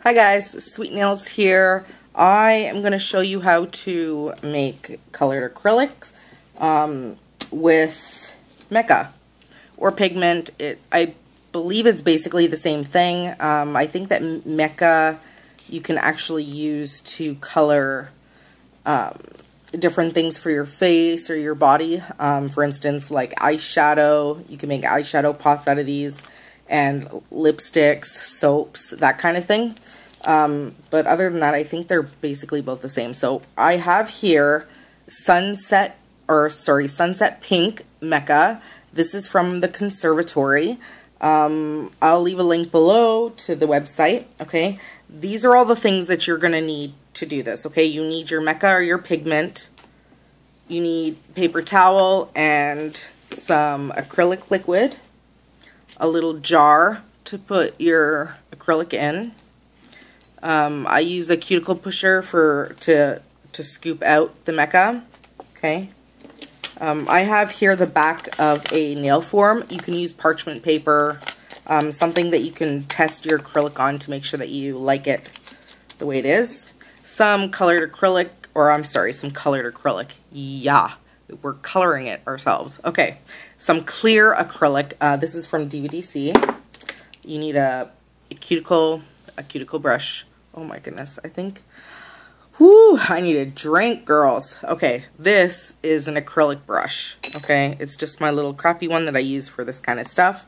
Hi guys, Sweet Nails here. I am going to show you how to make colored acrylics with mica or pigment. I believe it's basically the same thing. I think that mica you can actually use to color different things for your face or your body. For instance, like eyeshadow. You can make eyeshadow pots out of these, and lipsticks, soaps, that kind of thing. But other than that, I think they're basically both the same. So I have here Sunset Pink Mica. This is from the conservatory. I'll leave a link below to the website, okay? These are all the things that you're going to need to do this, okay? You need your mica or your pigment. You need paper towel and some acrylic liquid. A little jar to put your acrylic in. I use a cuticle pusher to scoop out the mica. Okay. I have here the back of a nail form. You can use parchment paper, something that you can test your acrylic on to make sure that you like it the way it is. Some colored acrylic, some colored acrylic. Yeah, we're coloring it ourselves. Okay, some clear acrylic. This is from DVDC. You need a cuticle brush. Oh my goodness, I think, whoo, I need a drink, girls. Okay, this is an acrylic brush, okay? It's just my little crappy one that I use for this kind of stuff.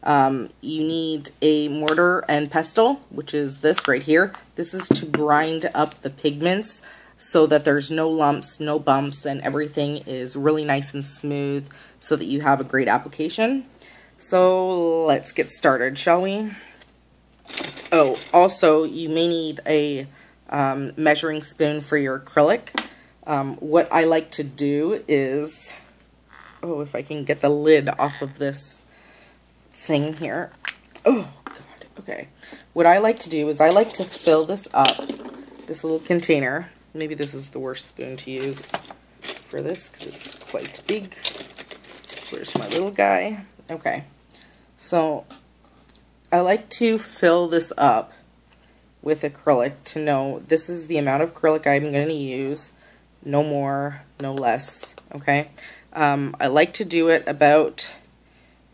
You need a mortar and pestle, which is this right here. This is to grind up the pigments so that there's no lumps, no bumps, and everything is really nice and smooth so that you have a great application. So let's get started, shall we? Oh, also, you may need a measuring spoon for your acrylic. What I like to do is, oh, if I can get the lid off of this thing here. Oh, God, okay. What I like to do is I like to fill this up, this little container. Maybe this is the worst spoon to use for this because it's quite big. Where's my little guy? Okay, so I like to fill this up with acrylic to know this is the amount of acrylic I'm going to use. No more, no less, okay? I like to do it about,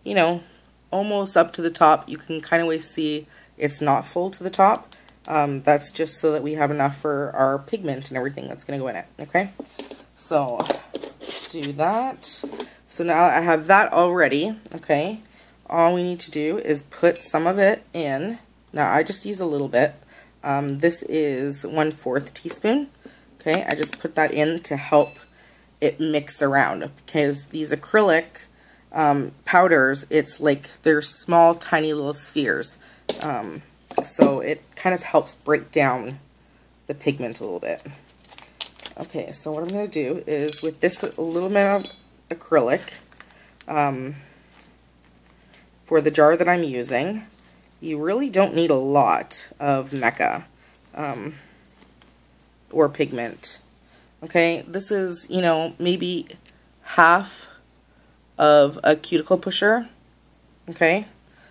you know, almost up to the top. You can kind of see it's not full to the top. That's just so that we have enough for our pigment and everything that's going to go in it, okay? So, let's do that. So now I have that all ready, okay? All we need to do is put some of it in. Now, I just use a little bit. This is 1/4 teaspoon. Okay, I just put that in to help it mix around. Because these acrylic powders, it's like they're small, tiny little spheres. So it kind of helps break down the pigment a little bit. Okay, so what I'm going to do is with this little bit of acrylic, for the jar that I'm using, you really don't need a lot of mica or pigment. Okay, this is, you know, maybe half of a cuticle pusher. Okay,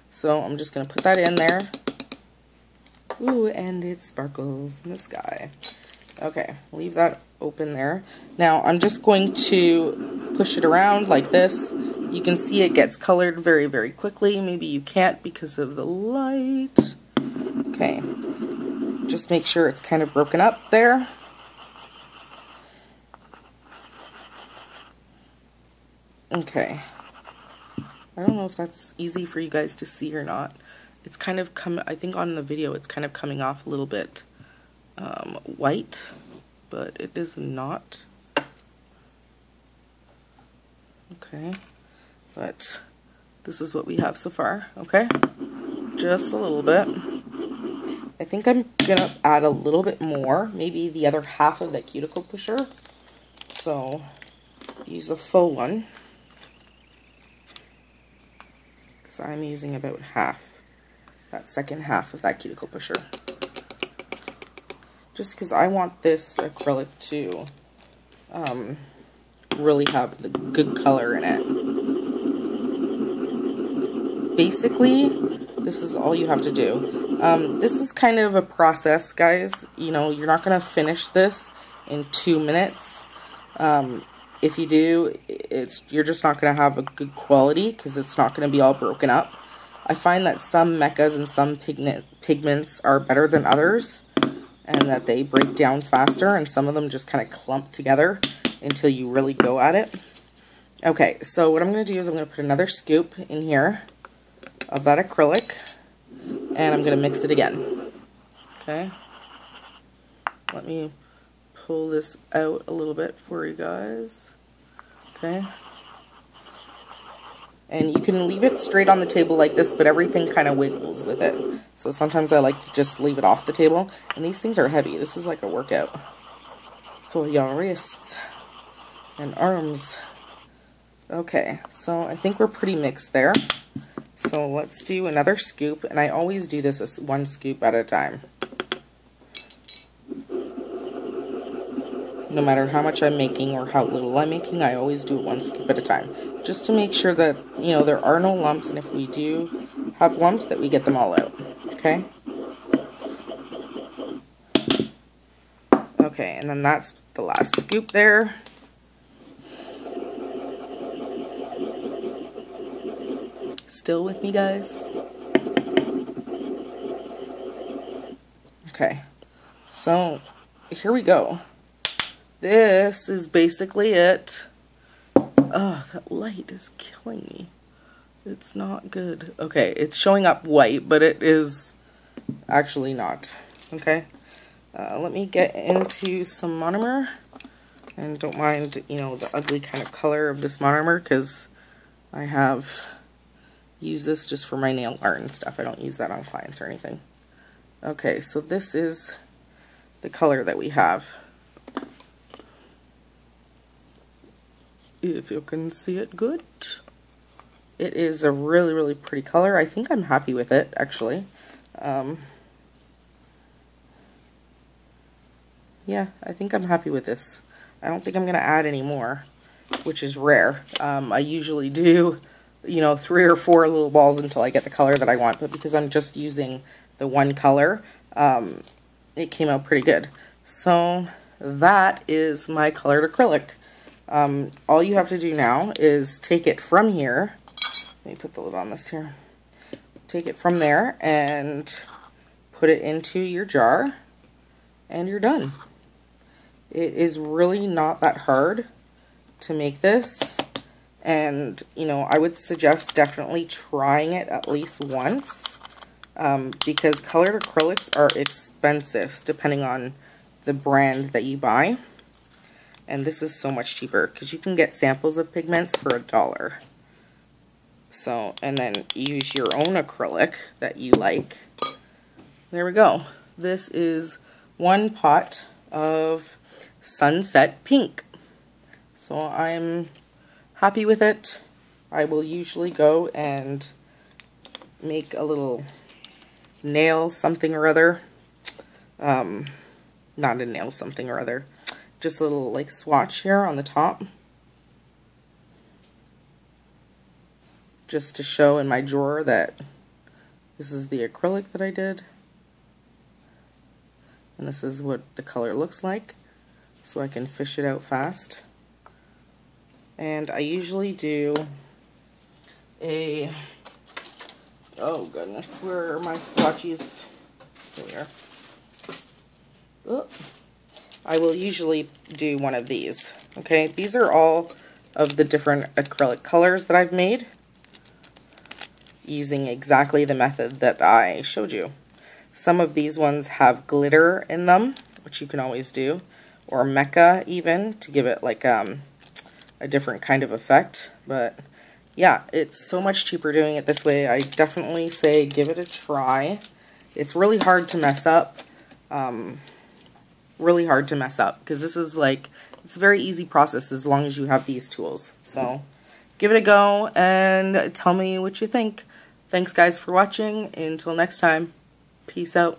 so I'm just going to put that in there. Ooh, and it sparkles in the sky. Okay, leave that open there. Now I'm just going to push it around like this. You can see it gets colored very, very quickly. Maybe you can't because of the light. Okay, just make sure it's kind of broken up there. Okay, I don't know if that's easy for you guys to see or not. It's kind of I think on the video it's kind of coming off a little bit white, but it is not. Okay. But this is what we have so far, okay? Just a little bit. I think I'm gonna add a little bit more, maybe the other half of that cuticle pusher. So use a full one, because I'm using about half, that second half of that cuticle pusher. Just because I want this acrylic to really have the good color in it. Basically, this is all you have to do. This is kind of a process, guys. You know, you're not going to finish this in 2 minutes. If you do, you're just not going to have a good quality because it's not going to be all broken up. I find that some mechas and some pigments are better than others, and that they break down faster, and some of them just kind of clump together until you really go at it. Okay, so what I'm going to do is I'm going to put another scoop in here of that acrylic, and I'm going to mix it again. Okay, let me pull this out a little bit for you guys. Okay, and you can leave it straight on the table like this, but everything kind of wiggles with it. So sometimes I like to just leave it off the table, and these things are heavy. This is like a workout for your wrists and arms. Okay, so I think we're pretty mixed there. So let's do another scoop, and I always do this as 1 scoop at a time. No matter how much I'm making or how little I'm making, I always do it 1 scoop at a time. Just to make sure that, you know, there are no lumps, and if we do have lumps, that we get them all out. Okay? Okay, and then that's the last scoop there. Still with me, guys? Okay, so here we go. This is basically it. Oh, that light is killing me. It's not good. Okay, it's showing up white, but it is actually not. Okay, let me get into some monomer. And don't mind, you know, the ugly kind of color of this monomer, because I have used this just for my nail art and stuff. I don't use that on clients or anything. Okay, so this is the color that we have. If you can see it good. It is a really, really pretty color. I think I'm happy with it, actually. Yeah, I think I'm happy with this. I don't think I'm going to add any more, which is rare. I usually do, you know, 3 or 4 little balls until I get the color that I want, but because I'm just using the 1 color, it came out pretty good. So that is my colored acrylic. All you have to do now is take it from here. Let me put the lid on this here. Take it from there and put it into your jar, and you're done. It is really not that hard to make this, and you know, I would suggest definitely trying it at least once, because colored acrylics are expensive depending on the brand that you buy. And this is so much cheaper because you can get samples of pigments for $1. So, and then use your own acrylic that you like. There we go. This is 1 pot of Sunset Pink. So I'm happy with it. I will usually go and make a little nail something or other. Not a nail something or other. Just a little like swatch here on the top, just to show in my drawer that this is the acrylic that I did, and this is what the color looks like, so I can fish it out fast. And I usually do a, oh goodness, where are my swatches? Here we are. Oh. I will usually do one of these. Okay, these are all of the different acrylic colors that I've made using exactly the method that I showed you. Some of these ones have glitter in them, which you can always do, or mica even, to give it like a different kind of effect. But yeah, it's so much cheaper doing it this way. I definitely say give it a try. It's really hard to mess up. Really hard to mess up, because this is like, it's a very easy process as long as you have these tools. So give it a go and tell me what you think. Thanks guys for watching. Until next time, peace out.